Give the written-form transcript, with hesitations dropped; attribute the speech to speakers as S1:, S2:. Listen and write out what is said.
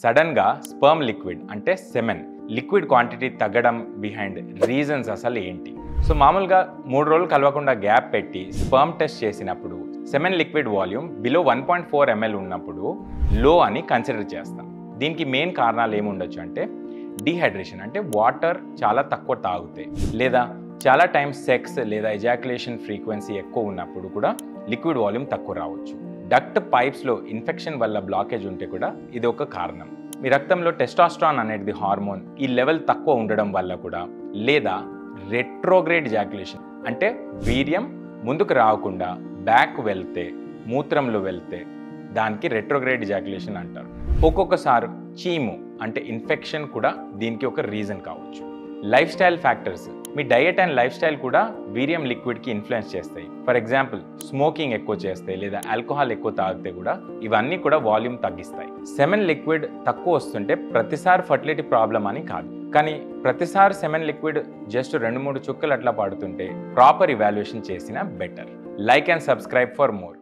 S1: సడన్గా sperm liquid అంటే semen liquid quantity తగ్గడం బిహైండ్ రీజన్స్ అసలు ఏంటి? సో మామూలుగా 3 రోజులు కలవకుండా గ్యాప్ పెట్టి స్పర్మ్ టెస్ట్ చేసినప్పుడు semen liquid volume below 1.4 ml ఉన్నప్పుడు లో అని కన్సిడర్ చేస్తాం. దీనికి మెయిన్ కారణాలు ఏముండొచ్చు అంటే డీహైడ్రేషన్, అంటే వాటర్ చాలా తక్కువ తాగుతాయి, లేదా చాలా టైం సెక్స్ లేదా ఎజాక్యులేషన్ ఫ్రీక్వెన్సీ ఎక్కువ ఉన్నప్పుడు కూడా లిక్విడ్ వాల్యూమ్ తక్కువ రావచ్చు. డక్ట్ పైప్స్లో ఇన్ఫెక్షన్ వల్ల బ్లాకేజ్ ఉంటే కూడా ఇది ఒక కారణం. మీ రక్తంలో టెస్టాస్ట్రాన్ అనేది హార్మోన్ ఈ లెవెల్ తక్కువ ఉండడం వల్ల కూడా, లేదా రెట్రోగ్రేడ్ ఎజాక్యులేషన్ అంటే వీర్యం ముందుకు రాకుండా బ్యాక్ వెళ్తే, మూత్రంలో వెళ్తే దానికి రెట్రోగ్రేడ్ ఎజాక్యులేషన్ అంటారు. ఒక్కొక్కసారి చీము అంటే ఇన్ఫెక్షన్ కూడా దీనికి ఒక రీజన్ కావచ్చు. Life style factors, me diet and life style కూడా వీర్యం లిక్విడ్కి ఇన్ఫ్లుయెన్స్ చేస్తాయి. ఫర్ ఎగ్జాంపుల్ స్మోకింగ్ ఎక్కువ చేస్తే లేదా ఆల్కహాల్ ఎక్కువ తాగితే కూడా ఇవన్నీ కూడా వాల్యూమ్ తగ్గిస్తాయి. సెమెన్ లిక్విడ్ తక్కువ వస్తుంటే ప్రతిసారి ఫర్టిలిటీ ప్రాబ్లం అని కాదు, కానీ ప్రతిసారి సెమెన్ లిక్విడ్ జస్ట్ 2-3 చుక్కలు అట్లా పడుతుంటే ప్రాపర్ ఇవాల్యుయేషన్ చేసినా better. Like and subscribe for more.